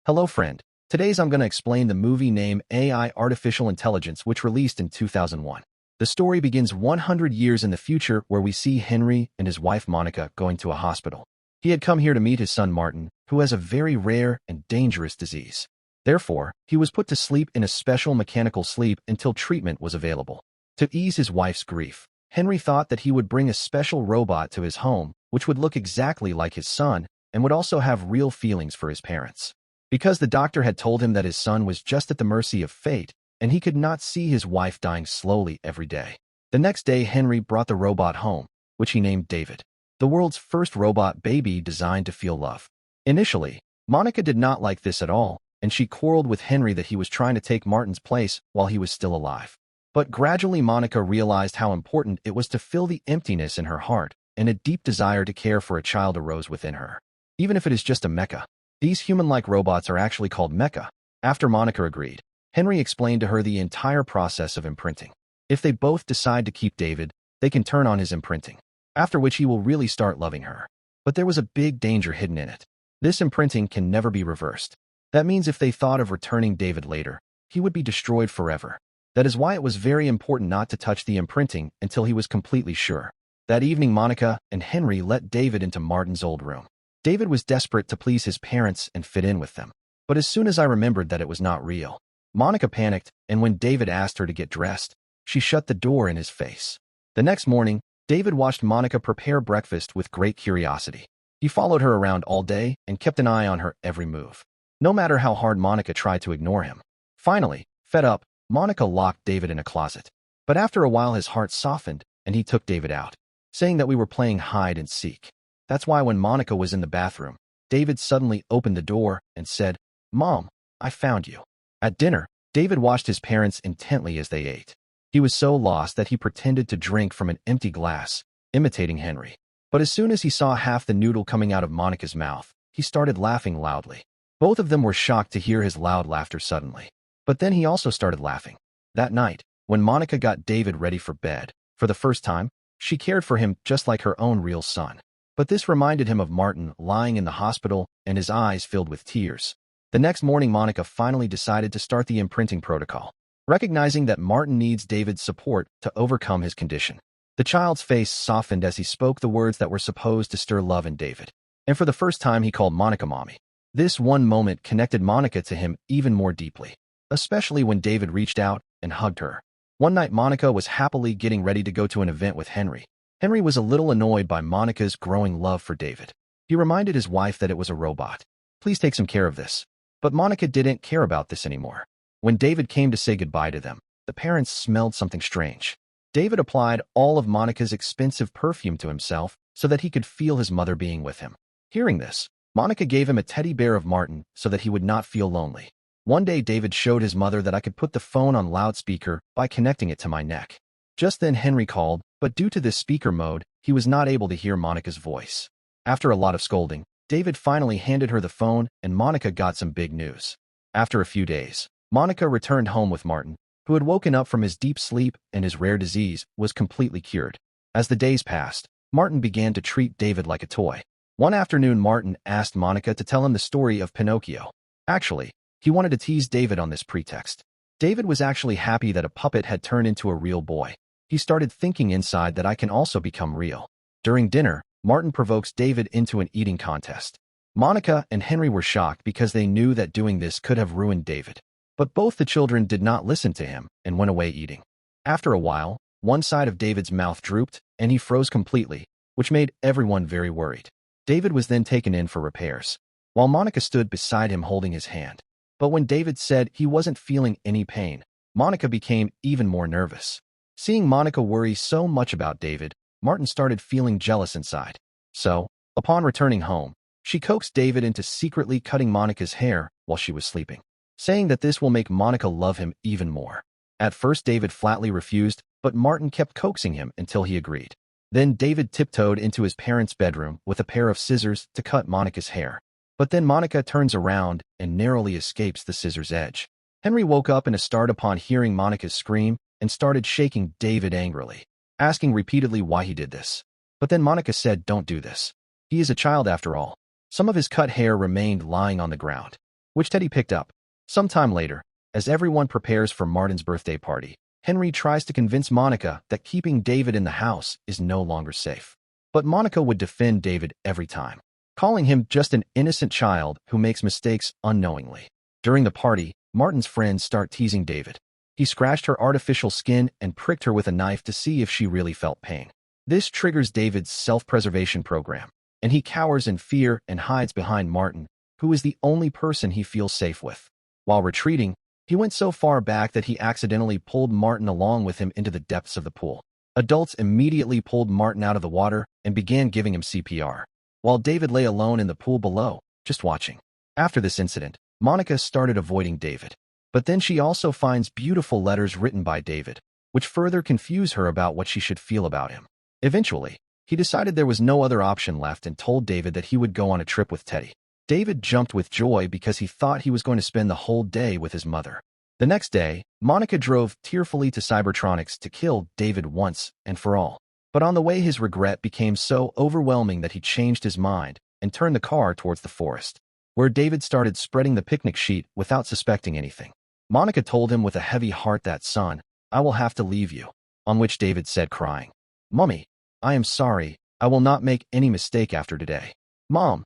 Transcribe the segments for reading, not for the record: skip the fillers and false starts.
Hello friend. Today's I'm going to explain the movie named AI Artificial Intelligence which released in 2001. The story begins 100 years in the future where we see Henry and his wife Monica going to a hospital. He had come here to meet his son Martin, who has a very rare and dangerous disease. Therefore, he was put to sleep in a special mechanical sleep until treatment was available. To ease his wife's grief, Henry thought that he would bring a special robot to his home, which would look exactly like his son and would also have real feelings for his parents. Because the doctor had told him that his son was just at the mercy of fate, and he could not see his wife dying slowly every day. The next day, Henry brought the robot home, which he named David, the world's first robot baby designed to feel love. Initially, Monica did not like this at all, and she quarreled with Henry that he was trying to take Martin's place while he was still alive. But gradually Monica realized how important it was to fill the emptiness in her heart, and a deep desire to care for a child arose within her. Even if it is just a mecha. These human-like robots are actually called mecha. After Monica agreed, Henry explained to her the entire process of imprinting. If they both decide to keep David, they can turn on his imprinting, after which he will really start loving her. But there was a big danger hidden in it. This imprinting can never be reversed. That means if they thought of returning David later, he would be destroyed forever. That is why it was very important not to touch the imprinting until he was completely sure. That evening, Monica and Henry let David into Martin's old room. David was desperate to please his parents and fit in with them. But as soon as I remembered that it was not real, Monica panicked, and when David asked her to get dressed, she shut the door in his face. The next morning, David watched Monica prepare breakfast with great curiosity. He followed her around all day and kept an eye on her every move, no matter how hard Monica tried to ignore him. Finally, fed up, Monica locked David in a closet. But after a while his heart softened, and he took David out, saying that we were playing hide and seek. That's why when Monica was in the bathroom, David suddenly opened the door and said, "Mom, I found you." At dinner, David watched his parents intently as they ate. He was so lost that he pretended to drink from an empty glass, imitating Henry. But as soon as he saw half the noodle coming out of Monica's mouth, he started laughing loudly. Both of them were shocked to hear his loud laughter suddenly. But then he also started laughing. That night, when Monica got David ready for bed, for the first time, she cared for him just like her own real son. But this reminded him of Martin lying in the hospital and his eyes filled with tears. The next morning, Monica finally decided to start the imprinting protocol, recognizing that Martin needs David's support to overcome his condition. The child's face softened as he spoke the words that were supposed to stir love in David. And for the first time, he called Monica Mommy. This one moment connected Monica to him even more deeply, especially when David reached out and hugged her. One night, Monica was happily getting ready to go to an event with Henry. Henry was a little annoyed by Monica's growing love for David. He reminded his wife that it was a robot. Please take some care of this. But Monica didn't care about this anymore. When David came to say goodbye to them, the parents smelled something strange. David applied all of Monica's expensive perfume to himself so that he could feel his mother being with him. Hearing this, Monica gave him a teddy bear of Martin so that he would not feel lonely. One day, David showed his mother that I could put the phone on loudspeaker by connecting it to my neck. Just then Henry called, but due to this speaker mode, he was not able to hear Monica's voice. After a lot of scolding, David finally handed her the phone and Monica got some big news. After a few days, Monica returned home with Martin, who had woken up from his deep sleep and his rare disease was completely cured. As the days passed, Martin began to treat David like a toy. One afternoon, Martin asked Monica to tell him the story of Pinocchio. Actually, he wanted to tease David on this pretext. David was actually happy that a puppet had turned into a real boy. He started thinking inside that I can also become real. During dinner, Martin provokes David into an eating contest. Monica and Henry were shocked because they knew that doing this could have ruined David. But both the children did not listen to him and went away eating. After a while, one side of David's mouth drooped and he froze completely, which made everyone very worried. David was then taken in for repairs, while Monica stood beside him holding his hand. But when David said he wasn't feeling any pain, Monica became even more nervous. Seeing Monica worry so much about David, Martin started feeling jealous inside. So, upon returning home, she coaxed David into secretly cutting Monica's hair while she was sleeping, saying that this will make Monica love him even more. At first, David flatly refused, but Martin kept coaxing him until he agreed. Then David tiptoed into his parents' bedroom with a pair of scissors to cut Monica's hair. But then Monica turns around and narrowly escapes the scissors' edge. Henry woke up in a start upon hearing Monica's scream and started shaking David angrily, asking repeatedly why he did this. But then Monica said, "Don't do this. He is a child after all." Some of his cut hair remained lying on the ground. which Teddy picked up. Sometime later, as everyone prepares for Martin's birthday party, Henry tries to convince Monica that keeping David in the house is no longer safe. But Monica would defend David every time, calling him just an innocent child who makes mistakes unknowingly. During the party, Martin's friends start teasing David. He scratched her artificial skin and pricked her with a knife to see if she really felt pain. This triggers David's self-preservation program, and he cowers in fear and hides behind Martin, who is the only person he feels safe with. While retreating, he went so far back that he accidentally pulled Martin along with him into the depths of the pool. Adults immediately pulled Martin out of the water and began giving him CPR, while David lay alone in the pool below, just watching. After this incident, Monica started avoiding David. But then she also finds beautiful letters written by David, which further confuse her about what she should feel about him. Eventually, he decided there was no other option left and told David that he would go on a trip with Teddy. David jumped with joy because he thought he was going to spend the whole day with his mother. The next day, Monica drove tearfully to Cybertronics to kill David once and for all. But on the way, his regret became so overwhelming that he changed his mind and turned the car towards the forest, where David started spreading the picnic sheet without suspecting anything. Monica told him with a heavy heart that, "Son, I will have to leave you," on which David said, crying, "Mummy, I am sorry. I will not make any mistake after today. Mom,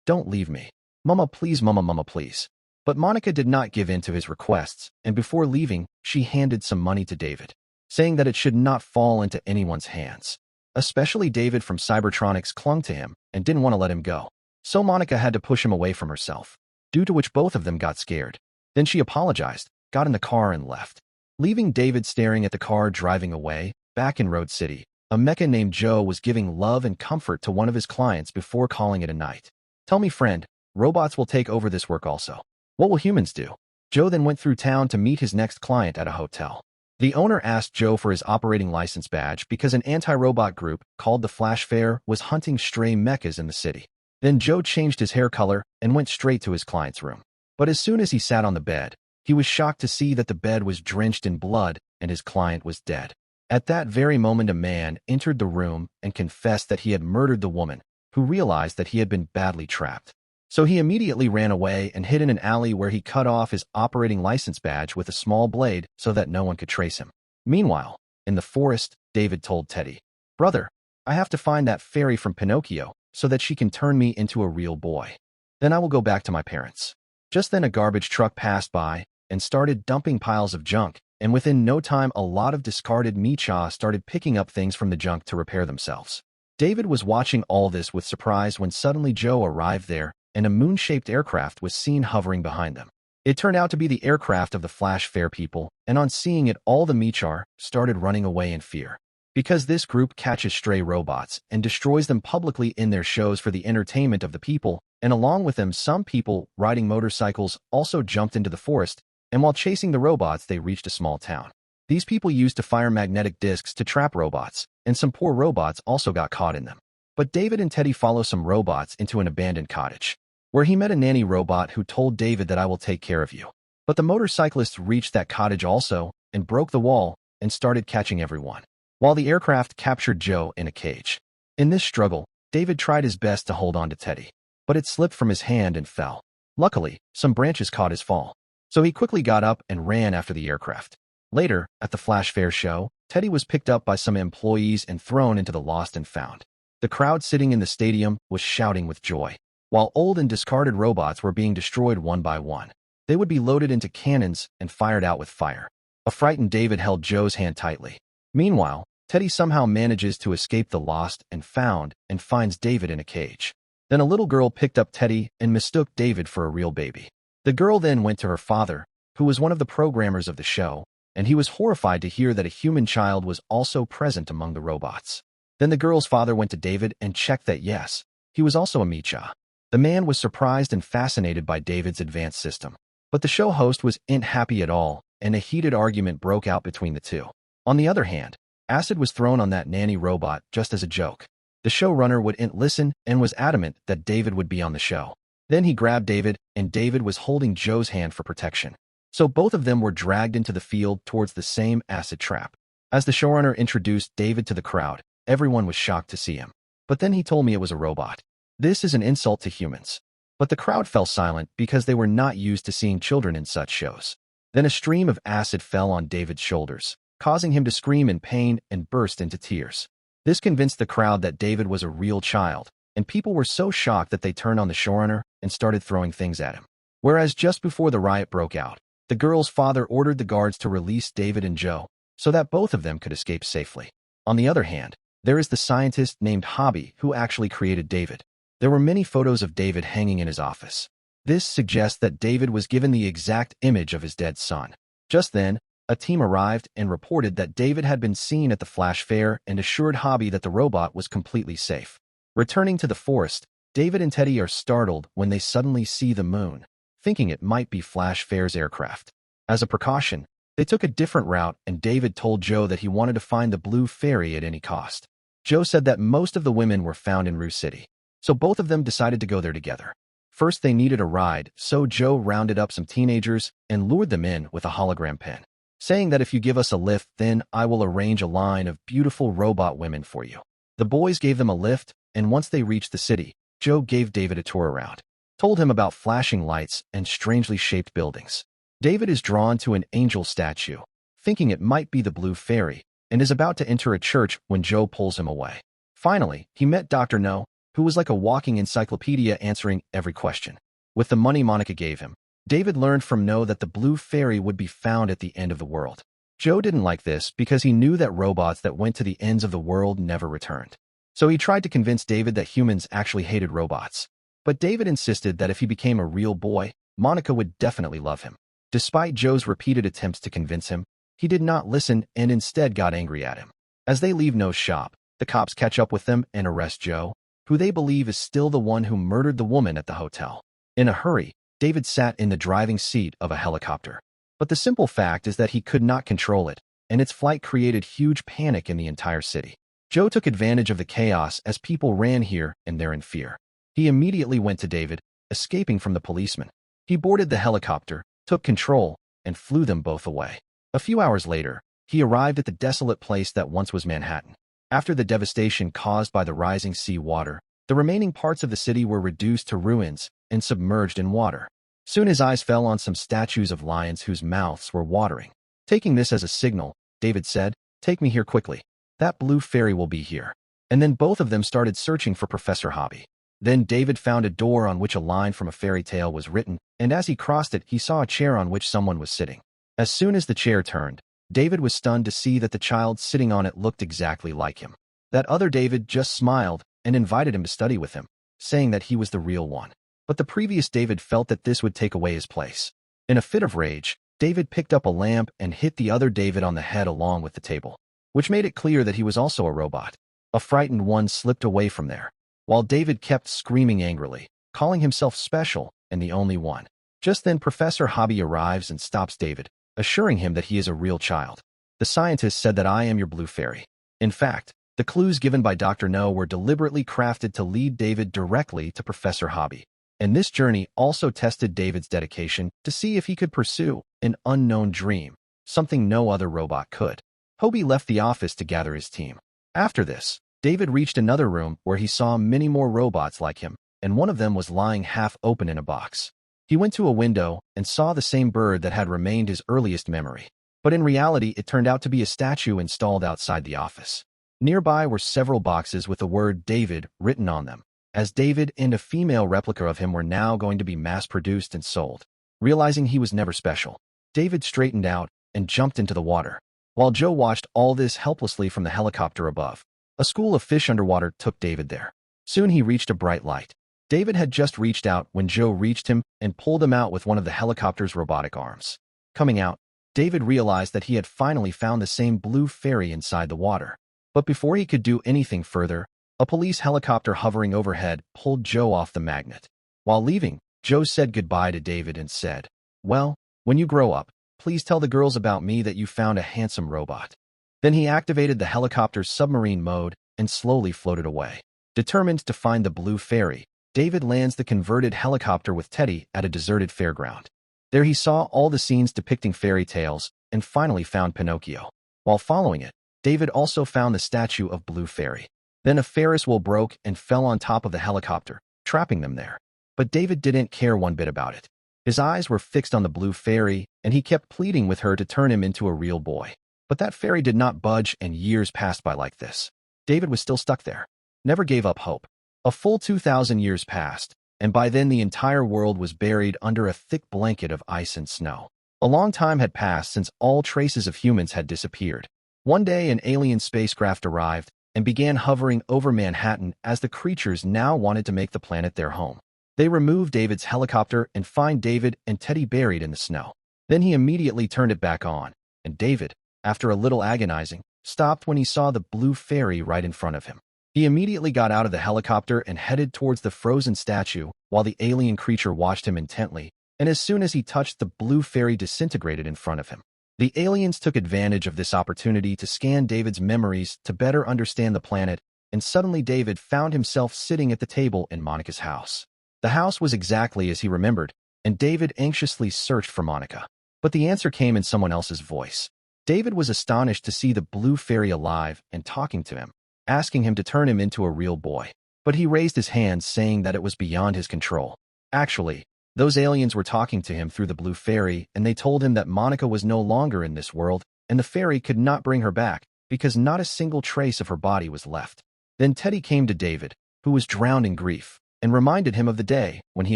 don't leave me. Mama, please, Mama, please." But Monica did not give in to his requests, and before leaving, she handed some money to David, saying that it should not fall into anyone's hands. Especially David from Cybertronics clung to him and didn't want to let him go. So Monica had to push him away from herself, due to which both of them got scared. Then she apologized, got in the car and left, leaving David staring at the car driving away. Back in Road City, a mecha named Joe was giving love and comfort to one of his clients before calling it a night. "Tell me, friend, robots will take over this work also. What will humans do?" Joe then went through town to meet his next client at a hotel. The owner asked Joe for his operating license badge because an anti-robot group called the Flash Fair was hunting stray mechas in the city. Then Joe changed his hair color and went straight to his client's room. But as soon as he sat on the bed, he was shocked to see that the bed was drenched in blood and his client was dead. At that very moment, a man entered the room and confessed that he had murdered the woman, who realized that he had been badly trapped. So he immediately ran away and hid in an alley where he cut off his operating license badge with a small blade so that no one could trace him. Meanwhile, in the forest, David told Teddy, "Brother, I have to find that fairy from Pinocchio so that she can turn me into a real boy. Then I will go back to my parents." Just then a garbage truck passed by and started dumping piles of junk, and within no time a lot of discarded mecha started picking up things from the junk to repair themselves. David was watching all this with surprise when suddenly Joe arrived there and a moon-shaped aircraft was seen hovering behind them. It turned out to be the aircraft of the Flash Fair people, and on seeing it, all the Meechar started running away in fear. Because this group catches stray robots and destroys them publicly in their shows for the entertainment of the people, and along with them some people riding motorcycles also jumped into the forest, and while chasing the robots they reached a small town. These people used to fire magnetic discs to trap robots, and some poor robots also got caught in them. But David and Teddy follow some robots into an abandoned cottage, where he met a nanny robot who told David that, "I will take care of you." But the motorcyclists reached that cottage also and broke the wall and started catching everyone, while the aircraft captured Joe in a cage. In this struggle, David tried his best to hold on to Teddy, but it slipped from his hand and fell. Luckily, some branches caught his fall, so he quickly got up and ran after the aircraft. Later, at the Flash Fair show, Teddy was picked up by some employees and thrown into the Lost and Found. The crowd sitting in the stadium was shouting with joy, while old and discarded robots were being destroyed one by one. They would be loaded into cannons and fired out with fire. A frightened David held Joe's hand tightly. Meanwhile, Teddy somehow manages to escape the Lost and Found and finds David in a cage. Then a little girl picked up Teddy and mistook David for a real baby. The girl then went to her father, who was one of the programmers of the show, and he was horrified to hear that a human child was also present among the robots. Then the girl's father went to David and checked that yes, he was also a Mecha. The man was surprised and fascinated by David's advanced system. But the show host wasn't happy at all, and a heated argument broke out between the two. On the other hand, acid was thrown on that nanny robot just as a joke. The showrunner wouldn't listen and was adamant that David would be on the show. Then he grabbed David, and David was holding Joe's hand for protection. So both of them were dragged into the field towards the same acid trap. As the showrunner introduced David to the crowd, everyone was shocked to see him. But then he told me it was a robot. This is an insult to humans. But the crowd fell silent because they were not used to seeing children in such shows. Then a stream of acid fell on David's shoulders, causing him to scream in pain and burst into tears. This convinced the crowd that David was a real child, and people were so shocked that they turned on the showrunner and started throwing things at him. Whereas just before the riot broke out, the girl's father ordered the guards to release David and Joe so that both of them could escape safely. On the other hand, there is the scientist named Hobby who actually created David. There were many photos of David hanging in his office. This suggests that David was given the exact image of his dead son. Just then, a team arrived and reported that David had been seen at the Flash Fair and assured Hobby that the robot was completely safe. Returning to the forest, David and Teddy are startled when they suddenly see the moon, thinking it might be Flash Fair's aircraft. As a precaution, they took a different route, and David told Joe that he wanted to find the Blue Fairy at any cost. Joe said that most of the women were found in Rue City, so both of them decided to go there together. First, they needed a ride, so Joe rounded up some teenagers and lured them in with a hologram pen, saying that if you give us a lift, then I will arrange a line of beautiful robot women for you. The boys gave them a lift, and once they reached the city, Joe gave David a tour around, told him about flashing lights and strangely shaped buildings. David is drawn to an angel statue, thinking it might be the Blue Fairy, and is about to enter a church when Joe pulls him away. Finally, he met Dr. No, who was like a walking encyclopedia answering every question. With the money Monica gave him, David learned from No that the Blue Fairy would be found at the end of the world. Joe didn't like this because he knew that robots that went to the ends of the world never returned. So he tried to convince David that humans actually hated robots. But David insisted that if he became a real boy, Monica would definitely love him. Despite Joe's repeated attempts to convince him, he did not listen and instead got angry at him. As they leave No's shop, the cops catch up with them and arrest Joe, who they believe is still the one who murdered the woman at the hotel. In a hurry, David sat in the driving seat of a helicopter. But the simple fact is that he could not control it, and its flight created huge panic in the entire city. Joe took advantage of the chaos as people ran here and there in fear. He immediately went to David, escaping from the policeman. He boarded the helicopter, took control, and flew them both away. A few hours later, he arrived at the desolate place that once was Manhattan. After the devastation caused by the rising sea water, the remaining parts of the city were reduced to ruins and submerged in water. Soon his eyes fell on some statues of lions whose mouths were watering. Taking this as a signal, David said, "Take me here quickly. That Blue Fairy will be here." And then both of them started searching for Professor Hobby. Then David found a door on which a line from a fairy tale was written, and as he crossed it, he saw a chair on which someone was sitting. As soon as the chair turned, David was stunned to see that the child sitting on it looked exactly like him. That other David just smiled and invited him to study with him, saying that he was the real one. But the previous David felt that this would take away his place. In a fit of rage, David picked up a lamp and hit the other David on the head along with the table, which made it clear that he was also a robot. A frightened one slipped away from there, while David kept screaming angrily, calling himself special and the only one. Just then Professor Hobby arrives and stops David, assuring him that he is a real child. The scientist said that I am your Blue Fairy. In fact, the clues given by Dr. No were deliberately crafted to lead David directly to Professor Hobby. And this journey also tested David's dedication to see if he could pursue an unknown dream, something no other robot could. Hobby left the office to gather his team. After this, David reached another room where he saw many more robots like him, and one of them was lying half open in a box. He went to a window and saw the same bird that had remained his earliest memory. But in reality, it turned out to be a statue installed outside the office. Nearby were several boxes with the word David written on them, as David and a female replica of him were now going to be mass-produced and sold. Realizing he was never special, David straightened out and jumped into the water. While Joe watched all this helplessly from the helicopter above, a school of fish underwater took David there. Soon he reached a bright light. David had just reached out when Joe reached him and pulled him out with one of the helicopter's robotic arms. Coming out, David realized that he had finally found the same Blue Fairy inside the water. But before he could do anything further, a police helicopter hovering overhead pulled Joe off the magnet. While leaving, Joe said goodbye to David and said, "Well, when you grow up, please tell the girls about me that you found a handsome robot." Then he activated the helicopter's submarine mode and slowly floated away. Determined to find the Blue Fairy, David lands the converted helicopter with Teddy at a deserted fairground. There he saw all the scenes depicting fairy tales and finally found Pinocchio. While following it, David also found the statue of Blue Fairy. Then a Ferris wheel broke and fell on top of the helicopter, trapping them there. But David didn't care one bit about it. His eyes were fixed on the blue fairy, and he kept pleading with her to turn him into a real boy. But that fairy did not budge, and years passed by like this. David was still stuck there. Never gave up hope. A full 2,000 years passed, and by then the entire world was buried under a thick blanket of ice and snow. A long time had passed since all traces of humans had disappeared. One day an alien spacecraft arrived and began hovering over Manhattan as the creatures now wanted to make the planet their home. They removed David's helicopter and found David and Teddy buried in the snow. Then he immediately turned it back on, and David, after a little agonizing, stopped when he saw the blue fairy right in front of him. He immediately got out of the helicopter and headed towards the frozen statue while the alien creature watched him intently, and as soon as he touched, the blue fairy disintegrated in front of him. The aliens took advantage of this opportunity to scan David's memories to better understand the planet, and suddenly David found himself sitting at the table in Monica's house. The house was exactly as he remembered, and David anxiously searched for Monica. But the answer came in someone else's voice. David was astonished to see the blue fairy alive and talking to him, asking him to turn him into a real boy. But he raised his hands, saying that it was beyond his control. Actually, those aliens were talking to him through the blue fairy, and they told him that Monica was no longer in this world, and the fairy could not bring her back because not a single trace of her body was left. Then Teddy came to David, who was drowned in grief, and reminded him of the day when he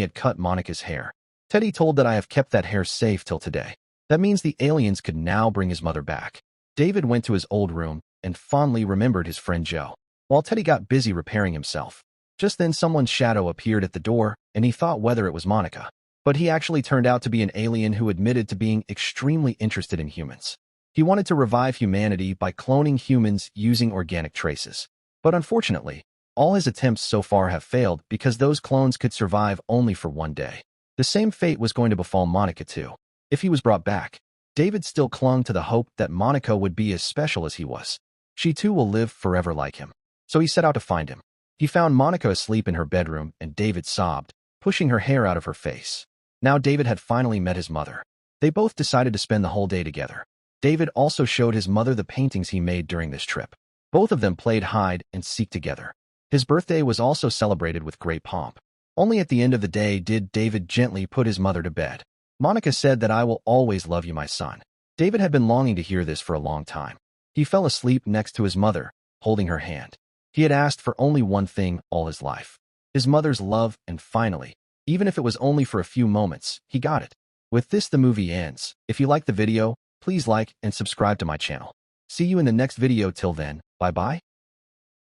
had cut Monica's hair. Teddy told that I have kept that hair safe till today. That means the aliens could now bring his mother back. David went to his old room and fondly remembered his friend Joe, while Teddy got busy repairing himself. Just then someone's shadow appeared at the door, and he thought whether it was Monica. But he actually turned out to be an alien who admitted to being extremely interested in humans. He wanted to revive humanity by cloning humans using organic traces. But unfortunately, all his attempts so far have failed because those clones could survive only for one day. The same fate was going to befall Monica too. If he was brought back, David still clung to the hope that Monica would be as special as he was. She too will live forever like him. So he set out to find him. He found Monica asleep in her bedroom, and David sobbed, pushing her hair out of her face. Now David had finally met his mother. They both decided to spend the whole day together. David also showed his mother the paintings he made during this trip. Both of them played hide and seek together. His birthday was also celebrated with great pomp. Only at the end of the day did David gently put his mother to bed. Monica said that I will always love you, my son. David had been longing to hear this for a long time. He fell asleep next to his mother, holding her hand. He had asked for only one thing all his life: his mother's love, and finally, even if it was only for a few moments, he got it. With this, the movie ends. If you liked the video, please like and subscribe to my channel. See you in the next video. Till then, bye-bye.